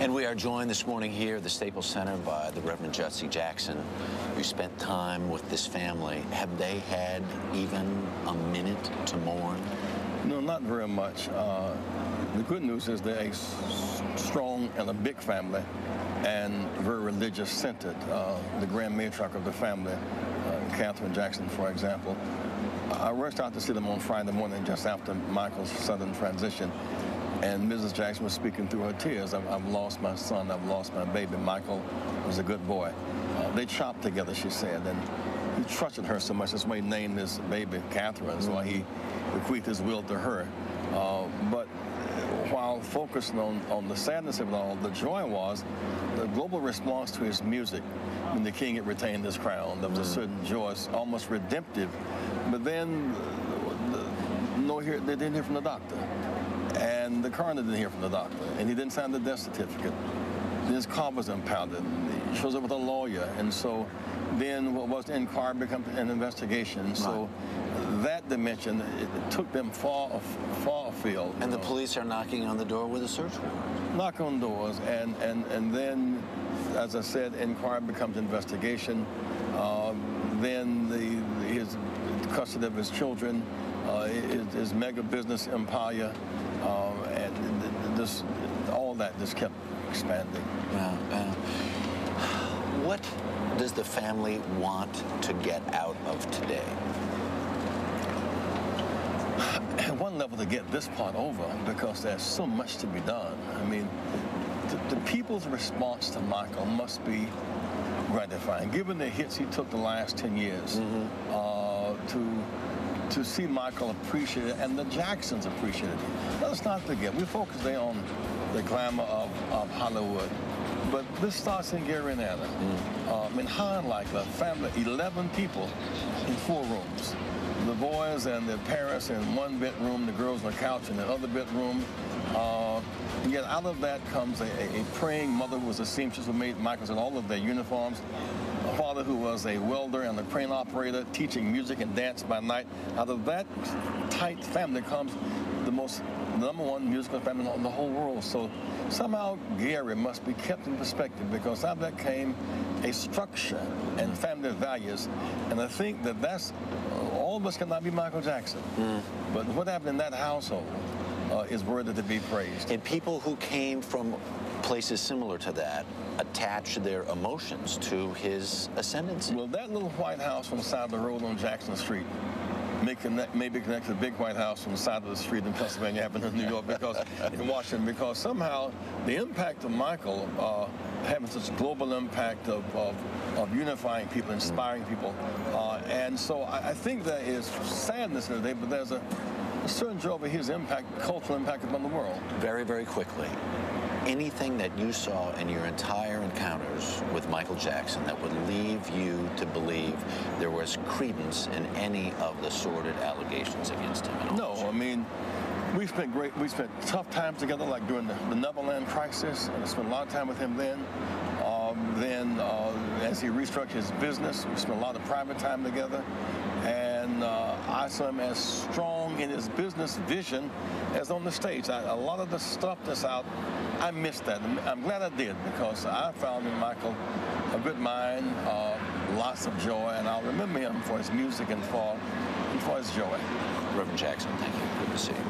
And we are joined this morning here at the Staples Center by the Reverend Jesse Jackson. You spent time with this family. Have they had even a minute to mourn? No, not very much. The good news is they're a strong and a big family and very religious-centered. The grand matriarch of the family, Catherine Jackson, for example, I rushed out to see them on Friday morning just after Michael's sudden transition. And Mrs. Jackson was speaking through her tears. I've lost my son. I've lost my baby. Michael was a good boy. They chopped together, she said, and he trusted her so much. That's why he named his baby Catherine. That's why he bequeathed his will to her. But while focusing on the sadness of it all, the joy was the global response to his music when the king had retained his crown. There was a certain joy, almost redemptive. But then, they didn't hear from the doctor. And the coroner didn't hear from the doctor, and he didn't sign the death certificate. Then his car was impounded. He shows up with a lawyer, and so then what was the inquiry becomes an investigation. So that dimension, it took them far afield. And the police are knocking on the door with a search warrant. Knock on doors, and then, as I said, inquiry becomes investigation. Then his custody of his children, his mega business empire. And all that just kept expanding. What does the family want to get out of today? At one level, to get this part over, because there's so much to be done. I mean, the people's response to Michael must be gratifying, given the hits he took the last 10 years. To see Michael appreciate it, and the Jacksons appreciate it. Let's not forget, we focus there on the glamour of Hollywood, but this starts in Gary and Anna. I mean, how unlikely, a family, 11 people in 4 rooms. The boys and their parents in one bedroom, the girls on the couch in the other bedroom. Yet out of that comes a praying mother who was a seamstress who made Michael's in all of their uniforms. A father who was a welder and a crane operator, teaching music and dance by night. Out of that tight family comes the #1 musical family in the whole world. So somehow Gary must be kept in perspective, because out of that came a structure and family values. And I think that's all of us cannot be Michael Jackson. But what happened in that household is worthy to be praised. And people who came from places similar to that attach their emotions to his ascendancy. Well, that little white house on the side of the road on Jackson Street may be connected to the big white house on the side of the street in Pennsylvania, happened in New York, in Washington, because somehow the impact of Michael having such global impact of unifying people, inspiring people, and so I think there is sadness today, but there's a certain joy over his impact, cultural impact upon the world. Very, very quickly, anything that you saw in your entire encounters with Michael Jackson that would leave you to believe there was credence in any of the sordid allegations against him? No, I mean, we spent tough times together, like during the Neverland crisis. I spent a lot of time with him then. As he restructured his business, we spent a lot of private time together. And I saw him as strong in his business vision as on the stage. A lot of the stuff that's out, I missed that. I'm glad I did, because I found in Michael a good mind, lots of joy, and I'll remember him for his music and for his joy. Reverend Jackson, thank you. Good to see you.